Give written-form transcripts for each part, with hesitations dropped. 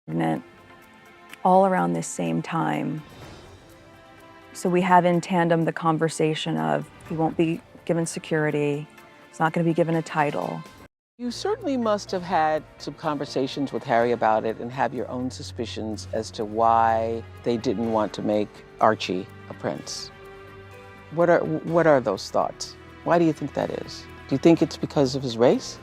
pregnant all around this same time. So we have in tandem the conversation of he won't be given security, he's not going to be given a title. You certainly must have had some conversations with Harry about it and have your own suspicions as to why they didn't want to make Archie a prince. What are those thoughts? Why do you think that is? Do you think it's because of his race?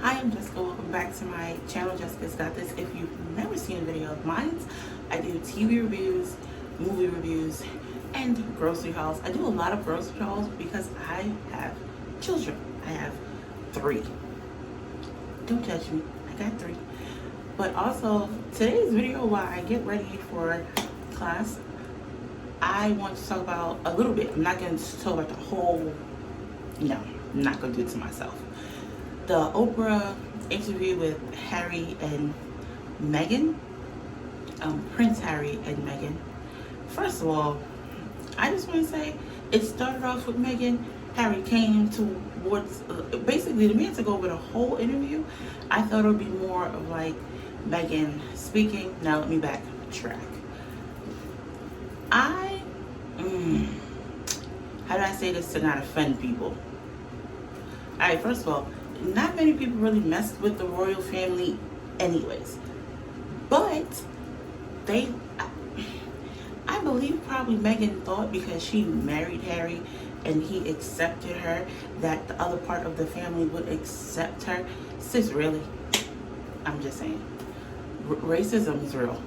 Hi, I'm Jessica. Welcome back to my channel, Jessica's Got This. If you've never seen a video of mine, I do TV reviews, movie reviews, and grocery hauls. I do a lot of grocery hauls because I have children. I have 3. Don't judge me. I got 3. But also, today's video, while I get ready for class, I want to talk about a little bit. I'm not going to talk about the whole, no, I'm not going to do it to myself. The Oprah interview with Harry and Megan, Prince Harry and Megan. First of all, I just want to say it started off with Megan. Harry came towards, basically the man took over the whole interview. I thought it would be more of like Megan speaking. Now let me backtrack. How do I say this to not offend people? Alright, first of all, not many people really messed with the royal family anyways. But I believe probably Megan thought because she married Harry and he accepted her, that the other part of the family would accept her. Sis, really? I'm just saying. Racism is real.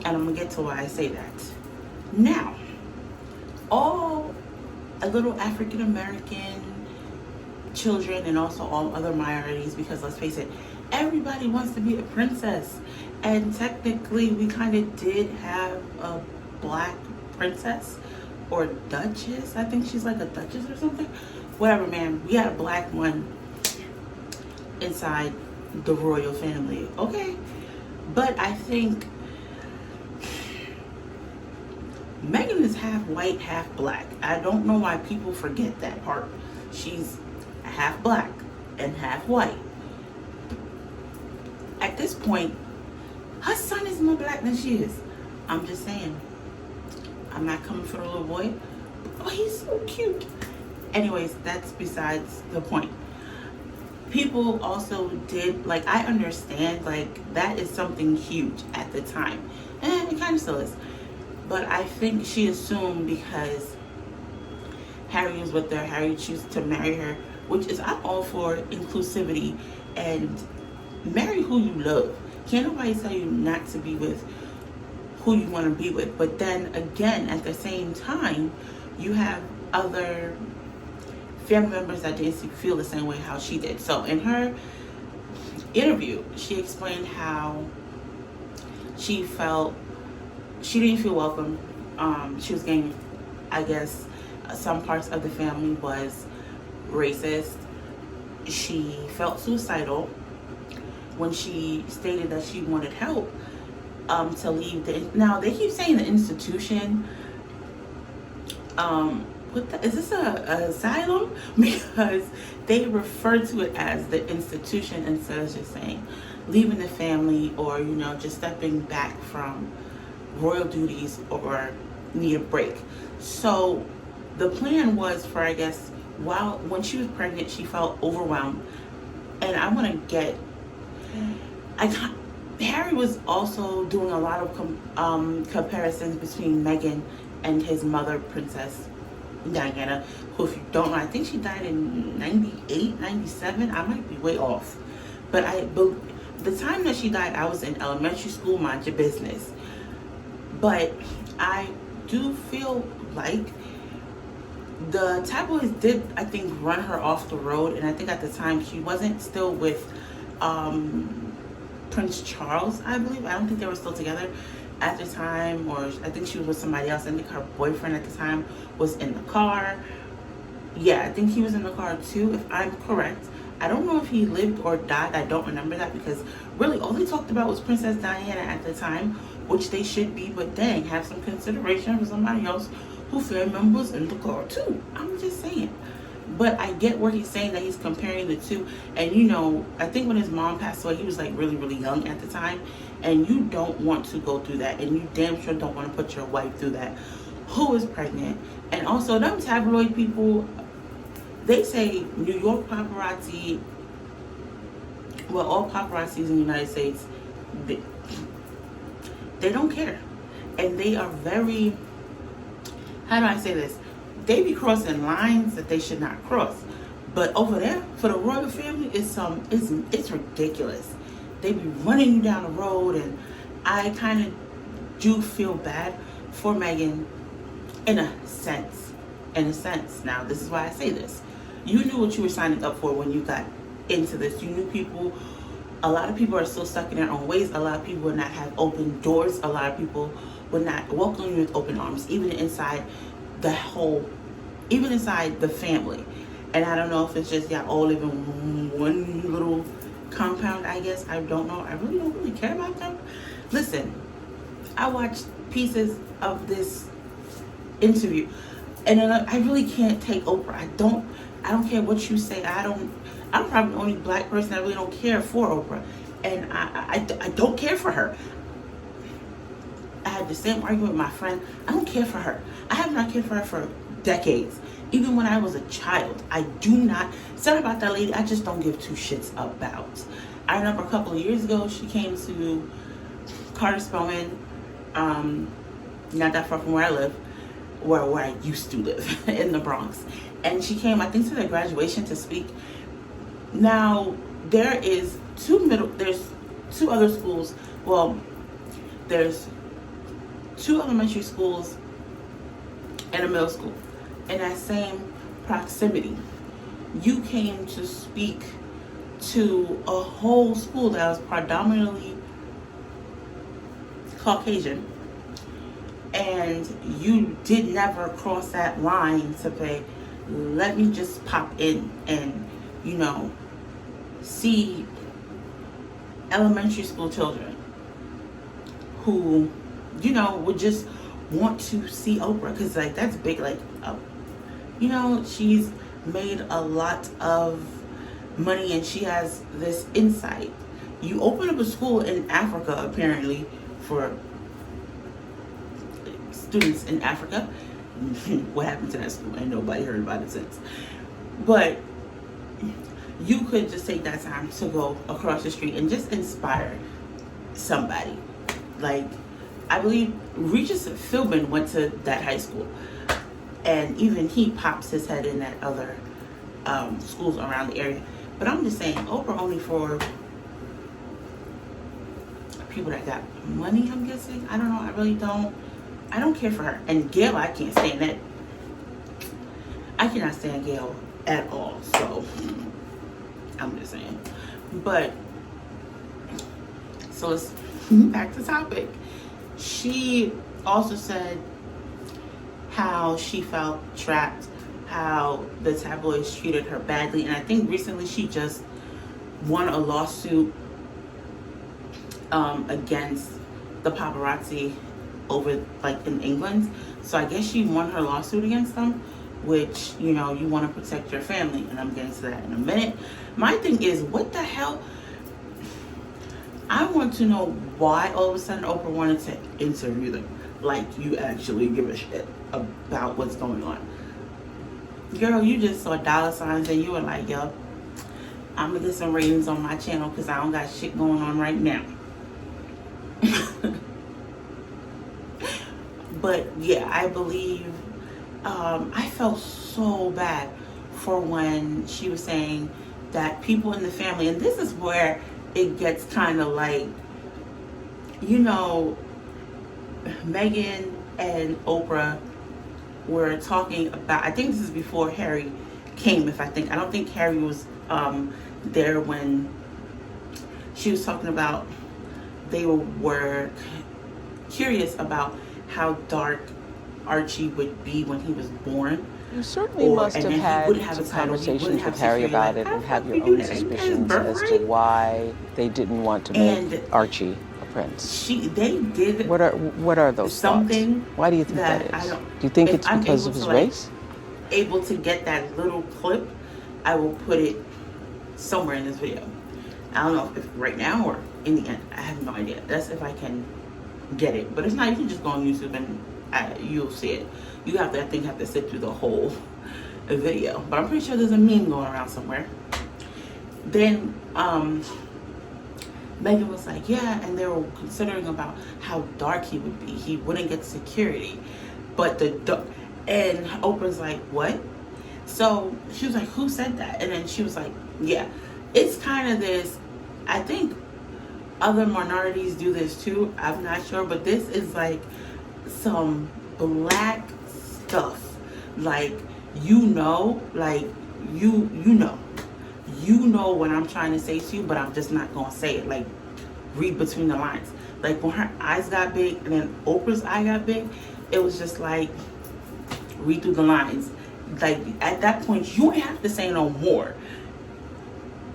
And I'm going to get to why I say that. Now, all a little African American children and also all other minorities, because let's face it, everybody wants to be a princess. And technically, we kind of did have a black princess or duchess. I think she's like a duchess or something. Whatever, man. We had a black one inside the royal family. Okay. But I think Megan is half white, half black. I don't know why people forget that part. She's half black and half white. At this point, her son is more black than she is. I'm just saying. I'm not coming for the little boy. Oh, he's so cute. Anyways, that's besides the point. People also did, like, I understand, like, that is something huge at the time. And it kind of still is. But I think she assumed because Harry was with her, Harry chose to marry her, which is, I'm all for inclusivity and marry who you love. Can't nobody tell you not to be with who you want to be with. But then again, at the same time, you have other family members that didn't feel the same way how she did. So in her interview, she explained how she felt she didn't feel welcome. She was getting, I guess, some parts of the family was racist. She felt suicidal when she stated that she wanted help to leave now they keep saying the institution. Is this a asylum? Because they refer to it as the institution instead of just saying leaving the family, or just stepping back from royal duties or need a break. So the plan was for, I guess, when she was pregnant, she felt overwhelmed. And I want to get, Harry was also doing a lot of comparisons between Meghan and his mother, Princess Diana, who, if you don't know, I think she died in 98, 97. I might be way off. But the time that she died, I was in elementary school, mind your business. But I do feel like the tabloids did, I think, run her off the road. And I think at the time she wasn't still with Prince Charles, I believe. I don't think they were still together at the time, or I think she was with somebody else. I think her boyfriend at the time was in the car. Yeah, I think he was in the car too, if I'm correct. I don't know if he lived or died. I don't remember that, because really all they talked about was Princess Diana at the time, which they should be, but dang, have some consideration for somebody else who family members in the car too. I'm just saying. But I get where he's saying that he's comparing the two. And you know, I think when his mom passed away, he was like really, really young at the time. And you don't want to go through that. And you damn sure don't want to put your wife through that, who is pregnant. And also, them tabloid people, they say New York paparazzi, well, all paparazzis in the United States, they don't care. And they are very, how do I say this? They be crossing lines that they should not cross. But over there, for the royal family, it's ridiculous. They be running you down the road, and I kind of do feel bad for Megan in a sense. In a sense. Now, this is why I say this. You knew what you were signing up for when you got into this. You knew people, a lot of people are still stuck in their own ways. A lot of people would not have open doors. A lot of people would not welcome you with open arms, even inside the family. And I don't know if it's just y'all all live in one little compound, I guess. I don't know. I really don't really care about them. Listen, I watched pieces of this interview, and I really can't take Oprah. I don't care what you say. I'm probably the only black person that really don't care for Oprah. And I don't care for her. I had the same argument with my friend. I don't care for her. I have not cared for her for decades. Even when I was a child, I do not. Sorry about that lady. I just don't give two shits about. I remember a couple of years ago, she came to Carter Spelman, not that far from where I live, where I used to live in the Bronx. And she came, I think, to their graduation to speak. Now, there's two other schools. Well, there's 2 elementary schools and a middle school. In that same proximity, you came to speak to a whole school that was predominantly Caucasian, and you did never cross that line to say, let me just pop in and, you know, see elementary school children who, you know, would just want to see Oprah, because like that's big. Like, you know, she's made a lot of money and she has this insight. You open up a school in Africa, apparently, for students in Africa. What happened to that school? Ain't nobody heard about it since. But you could just take that time to go across the street and just inspire somebody. Like, I believe Regis Philbin went to that high school, and even he pops his head in at other schools around the area. But I'm just saying, Oprah only for people that got money, I'm guessing. I don't know. I don't care for her. And Gail, I can't stand that. I cannot stand Gail at all. So I'm just saying. But so let's back to topic. She also said how she felt trapped, how the tabloids treated her badly, and I think recently she just won a lawsuit against the paparazzi over, like, in England. So I guess she won her lawsuit against them, which, you know, you want to protect your family, and I'm getting to that in a minute. My thing is, what the hell? I want to know why all of a sudden Oprah wanted to interview them. Like, you actually give a shit about what's going on. Girl, you just saw dollar signs and you were like, yo, I'm gonna get some ratings on my channel because I don't got shit going on right now. But yeah, I believe, I felt so bad for when she was saying that people in the family, and this is where it gets kind of like, you know, Megan and Oprah were talking about, I think this is before Harry came, I don't think Harry was there when she was talking about, they were curious about how dark Archie would be when he was born. You certainly must have had some conversations with Harry about it and have your own suspicions as to why they didn't want to make Archie a prince. They did. What are those something thoughts? Why do you think that is? Do you think it's because of his race? able to get that little clip, I will put it somewhere in this video. I don't know if right now or in the end. I have no idea. That's if I can get it. But if not, you can just go on YouTube and you'll see it. You have to, I think, have to sit through the whole video. But I'm pretty sure there's a meme going around somewhere. Then Megan was like, yeah, and they were considering about how dark he would be. He wouldn't get security. But and Oprah's like, what? So she was like, who said that? And then she was like, yeah, it's kind of this, I think other minorities do this too. I'm not sure, but this is like some black stuff. Like, like you know what I'm trying to say to you, but I'm just not gonna say it. Like, read between the lines. Like when her eyes got big and then Oprah's eye got big, it was just like, read through the lines. Like at that point, you ain't have to say no more.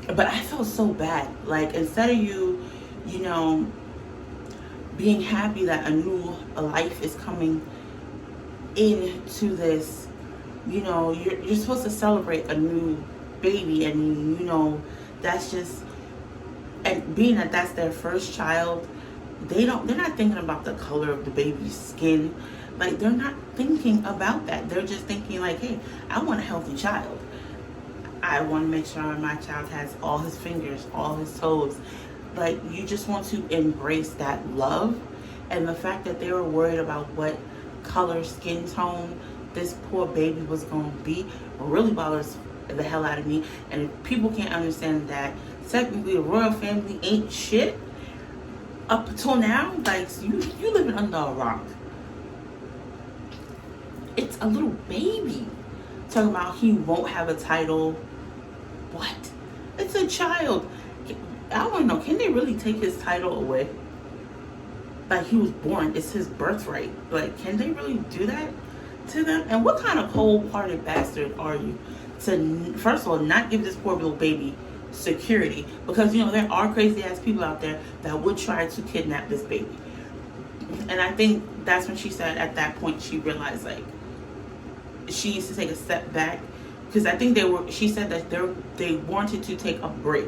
But I felt so bad. Like instead of you being happy that a new life is coming into this, you're supposed to celebrate a new baby, and that's just, and being that that's their first child, they're not thinking about the color of the baby's skin. Like, they're not thinking about that. They're just thinking like, hey, I want a healthy child. I want to make sure my child has all his fingers, all his toes. Like, you just want to embrace that love. And the fact that they were worried about what color, skin tone this poor baby was going to be really bothers the hell out of me. And if people can't understand that technically the royal family ain't shit up until now, like, you living under a rock. It's a little baby talking about he won't have a title. What? It's a child. I want to know, can they really take his title away? Like, he was born, it's his birthright. Like, can they really do that to them? And what kind of cold-hearted bastard are you to, first of all, not give this poor little baby security? Because, there are crazy-ass people out there that would try to kidnap this baby. And I think that's when she said at that point she realized, like, she needs to take a step back. Because I think she said that they wanted to take a break.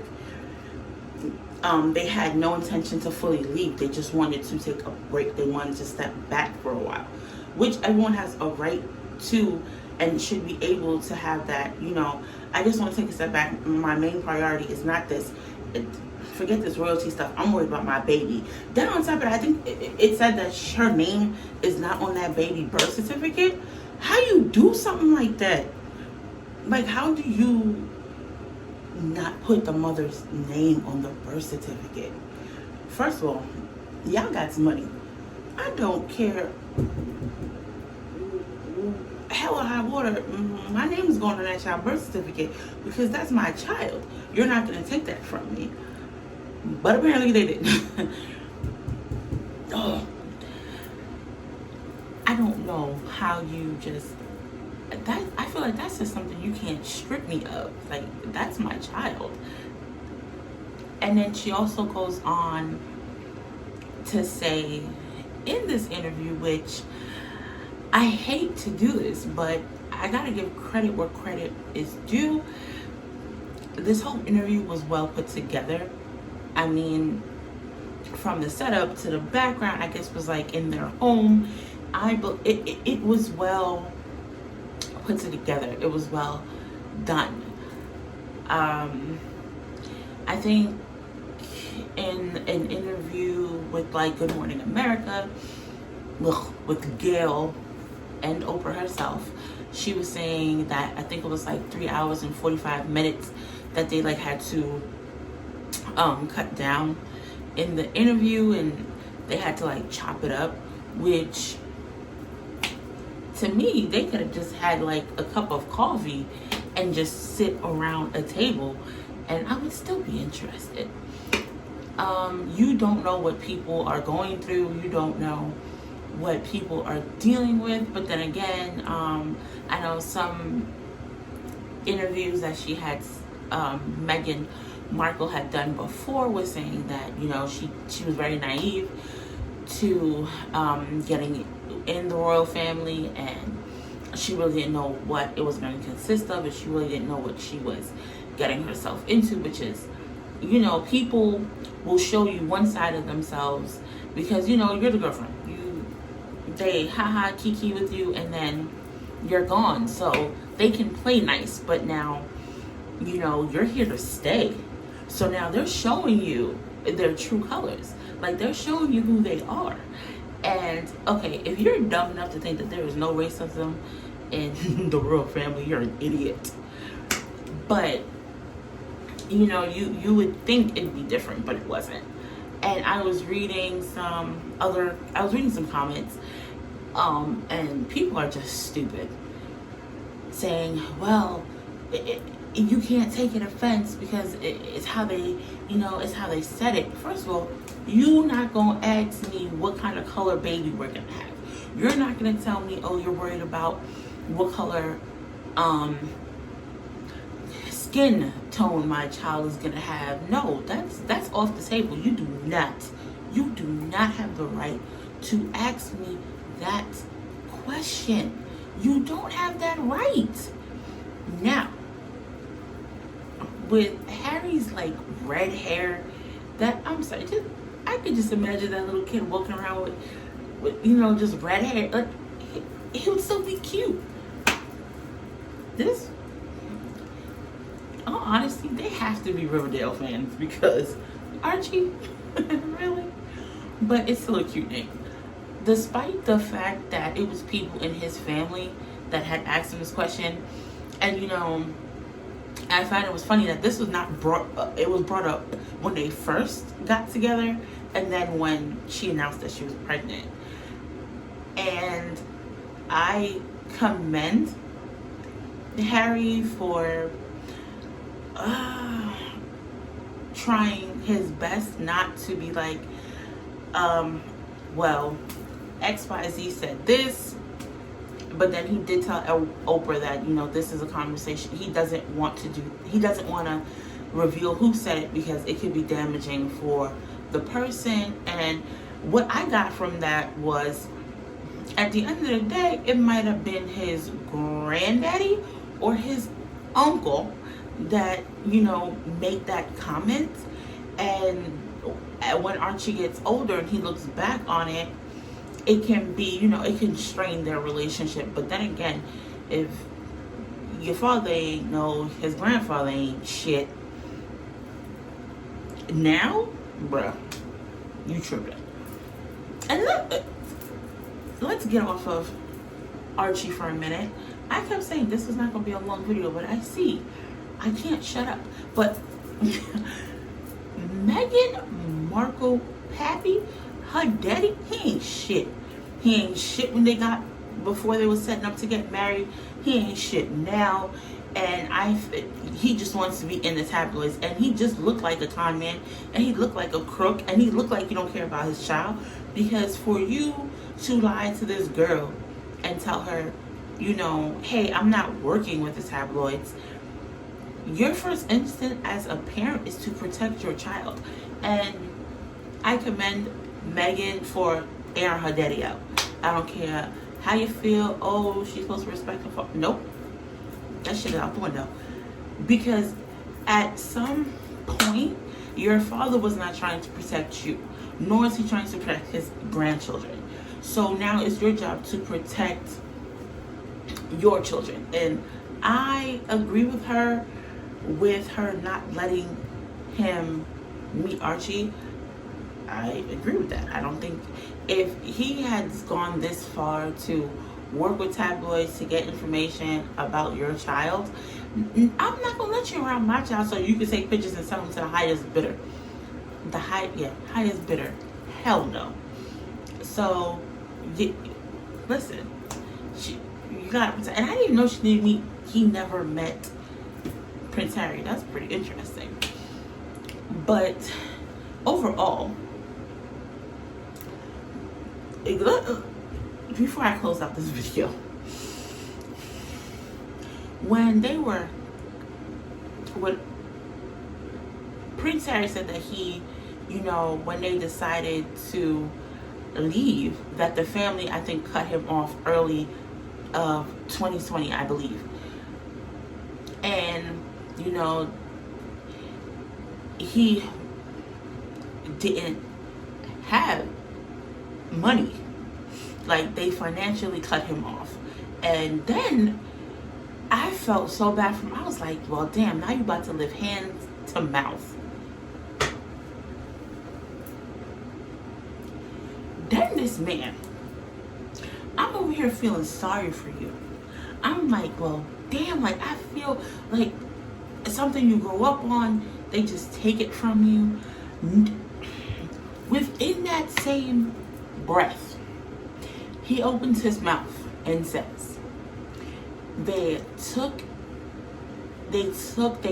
They had no intention to fully leave. They just wanted to take a break. They wanted to step back for a while, which everyone has a right to and should be able to have that. I just want to take a step back. My main priority is not this. Forget this royalty stuff. I'm worried about my baby. Then on top of it, I think it said that her name is not on that baby birth certificate. How you do something like that? Like, how do you not put the mother's name on the birth certificate? First of all, y'all got some money. I don't care. Hell or high water, my name is going on that child birth certificate because that's my child. You're not going to take that from me. But apparently they didn't. Oh, I don't know how you just, that, I feel like that's just something you can't strip me of. Like, that's my child. And then she also goes on to say in this interview, which I hate to do this, but I gotta give credit where credit is due. This whole interview was well put together. I mean, from the setup to the background, I guess was like in their home. It was well put together. It was well done. I think in an interview with like Good Morning America, with Gail and Oprah herself, she was saying that I think it was like 3 hours and 45 minutes that they like had to cut down in the interview, and they had to like chop it up, which to me, they could have just had like a cup of coffee and just sit around a table and I would still be interested. You don't know what people are going through. You don't know what people are dealing with. But then again, I know some interviews that she had, Megan Markle had done before, was saying that, she was very naive to getting in the royal family, and she really didn't know what it was going to consist of, and she really didn't know what she was getting herself into, which is, you know, people will show you one side of themselves because, you know, you're the girlfriend. They haha kiki with you, and then you're gone. So they can play nice, but now, you know, you're here to stay. So now they're showing you their true colors. Like, they're showing you who they are. And okay, if you're dumb enough to think that there is no racism in the royal family, you're an idiot. But you know, you would think it'd be different, but it wasn't. And I was reading some comments, and people are just stupid, saying, well, you can't take an offense because it's how they, you know, it's how they said it. First of all, you're not gonna ask me what kind of color baby we're gonna have. You're not gonna tell me, oh, you're worried about what color skin tone my child is gonna have. No, that's off the table. You do not have the right to ask me that question. You don't have that right. Now, with Harry's like red hair, I could just imagine that little kid walking around with you know, just red hair. Like, he would still be cute. This, all honesty, they have to be Riverdale fans because Archie, really? But it's still a cute name. Despite the fact that it was people in his family that had asked him this question, and you know, I find it was funny that this was not brought up, it was brought up when they first got together, and then when she announced that she was pregnant. And I commend Harry for trying his best not to be like, well, XYZ said this, but then he did tell Oprah that, you know, this is a conversation he doesn't want to reveal who said it because it could be damaging for the person. And what I got from that was, at the end of the day, it might have been his granddaddy or his uncle that, you know, make that comment. And when Archie gets older and he looks back on it, it can be, you know, it can strain their relationship. But then again, if your father ain't no, his grandfather ain't shit, now, bruh, you tripping. And let's get off of Archie for a minute. I kept saying this was not going to be a long video, but I can't shut up. But Megan Markle, Pappy, her daddy, he ain't shit. He ain't shit before they was setting up to get married. He ain't shit now. And he just wants to be in the tabloids. And he just looked like a con man. And he looked like a crook. And he looked like you don't care about his child. Because for you to lie to this girl and tell her, you know, hey, I'm not working with the tabloids, your first instinct as a parent is to protect your child. And I commend Megan for airing her daddy out. I don't care how you feel. Oh, she's supposed to respect her father. Nope. That shit is out the window. Because at some point, your father was not trying to protect you, nor is he trying to protect his grandchildren. So now it's your job to protect your children. And I agree with her not letting him meet Archie. I agree with that. I don't think if he had gone this far to work with tabloids to get information about your child, I'm not gonna let you around my child so you can take pictures and sell them to the highest bidder. Highest bidder. Hell no. So, listen, you gotta protect. And I didn't even know he never met Prince Harry. That's pretty interesting. But overall, before I close out this video, when Prince Harry said that he, you know, when they decided to leave, that the family, I think, cut him off early of 2020, I believe. And, you know, he didn't have money. Like, they financially cut him off. And then I felt so bad for him. I was like, well, damn, now you about to live hand to mouth. Then this man, I'm over here feeling sorry for you. I'm like, well, damn, like, I feel like it's something you grow up on, they just take it from you. Within that same breath, he opens his mouth and says, they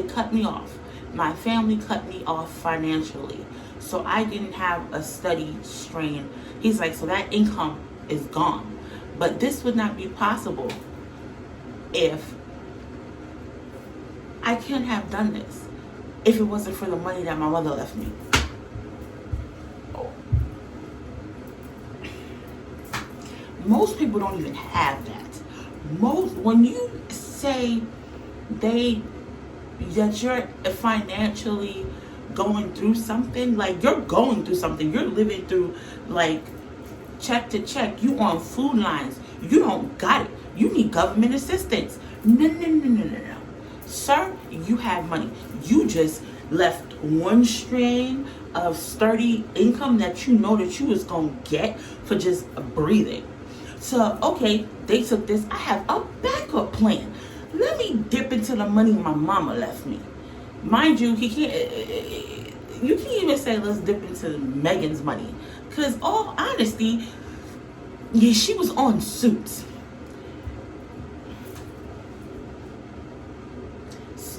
cut me off. My family cut me off financially. So I didn't have a study strain. He's like, so that income is gone. But this would not be possible if I couldn't have done this if it wasn't for the money that my mother left me. Most people don't even have that. When you say that you're financially going through something, like, you're going through something, you're living through, like, check to check, you on food lines, you don't got it, you need government assistance. No. Sir, you have money. You just left one strain of sturdy income that you know that you was gonna get for just breathing. So, okay, they took this. I have a backup plan. Let me dip into the money my mama left me. Mind you, you can't even say let's dip into Megan's money. Because all honesty, yeah, she was on Suits.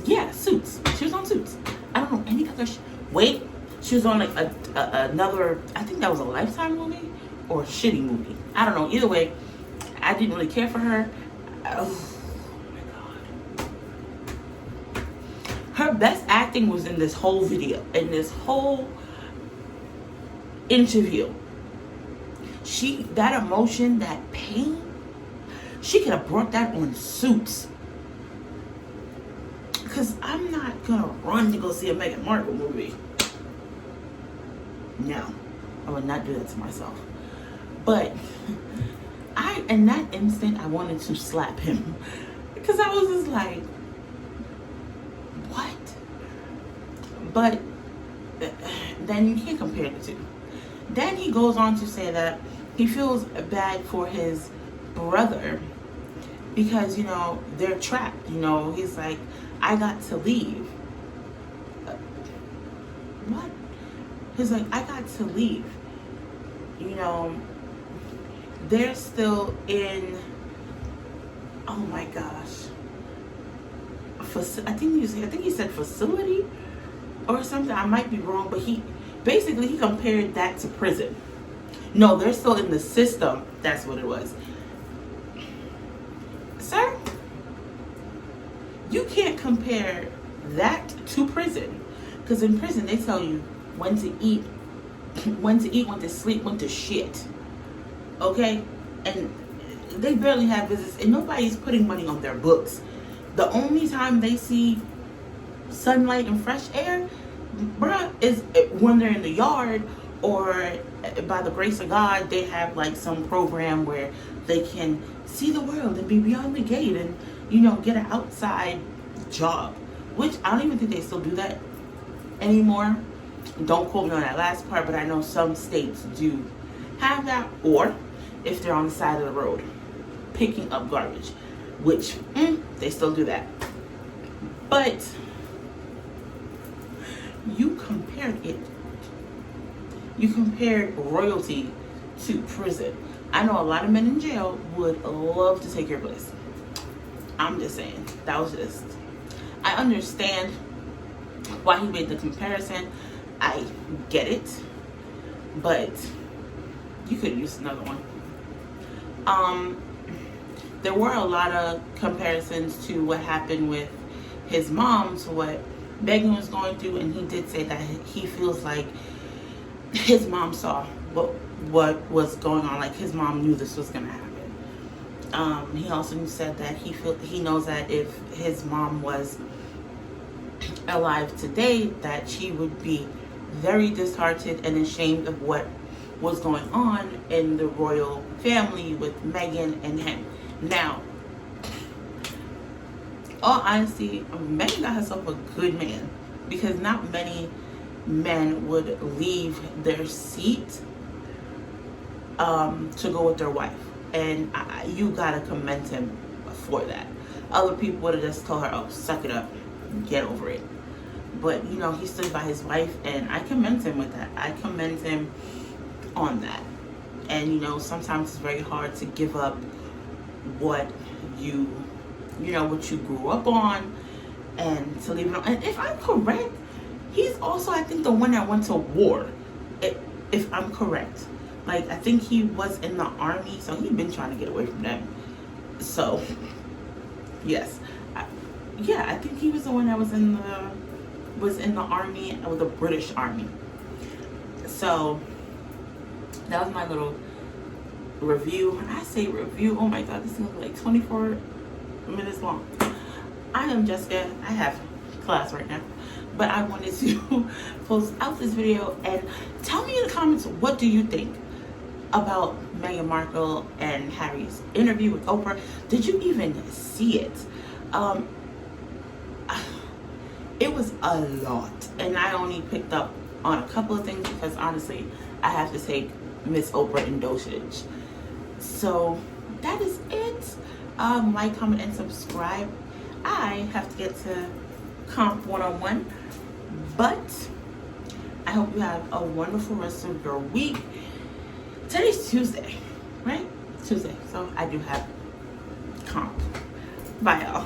Yeah, Suits. She was on Suits. I don't know any other. Wait, she was on like another. I think that was a Lifetime movie or a shitty movie. I don't know. Either way, I didn't really care for her. Oh my god. Her best acting was in this whole video, in this whole interview. That emotion, that pain, she could have brought that on Suits. Because I'm not going to run to go see a Megan Markle movie. No. I would not do that to myself. But in that instant, I wanted to slap him. Because I was just like, what? But then you can't compare the two. Then he goes on to say that he feels bad for his brother because, you know, they're trapped. You know, he's like, I got to leave. What? He's like, I got to leave. You know, they're still in, oh my gosh. I think he said facility or something. I might be wrong, but he compared that to prison. No, they're still in the system. That's what it was. Sir, you can't compare that to prison. Because in prison, they tell you when to eat, when to sleep, when to shit. Okay? And they barely have visits, and nobody's putting money on their books. The only time they see sunlight and fresh air, bruh, is when they're in the yard, or by the grace of God, they have like some program where they can see the world and be beyond the gate and, you know, get an outside job. Which I don't even think they still do that anymore. Don't quote me on that last part, but I know some states do have that. Or if they're on the side of the road picking up garbage, which they still do that. But you compared royalty to prison. I know a lot of men in jail would love to take your place. I'm just saying, that was just, I understand why he made the comparison. I get it, but you could use another one. There were a lot of comparisons to what happened with his mom to what Megan was going through, and he did say that he feels like his mom saw what was going on, like his mom knew this was gonna happen. He also said that he knows that if his mom was alive today, that she would be very disheartened and ashamed of what was going on in the royal family with Megan and him. Now, all honesty, Megan got herself a good man, because not many men would leave their seat to go with their wife, and you gotta commend him for that. Other people would have just told her, "Oh, suck it up, get over it." But you know, he stood by his wife, and I commend him with that. I commend him on that. And you know, sometimes it's very hard to give up what you know, what you grew up on, and to leave it on. And if I'm correct, he's also, I think, the one that went to war. If I'm correct, like, I think he was in the army, so he'd been trying to get away from them. So, yes, I think he was the one that was in the army, with the British Army. So that was my little review. When I say review, oh my god, this is like 24 minutes long. I am Jessica. I have class right now, but I wanted to post out this video and tell me in the comments, what do you think about Megan Markle and Harry's interview with Oprah? Did you even see it? It was a lot, and I only picked up on a couple of things because honestly, I have to take Miss Oprah in dosage. So that is it. Like, comment, and subscribe. I have to get to Comp 101, but I hope you have a wonderful rest of your week. Today's Tuesday, right? Tuesday, so I do have Comp. Bye, y'all.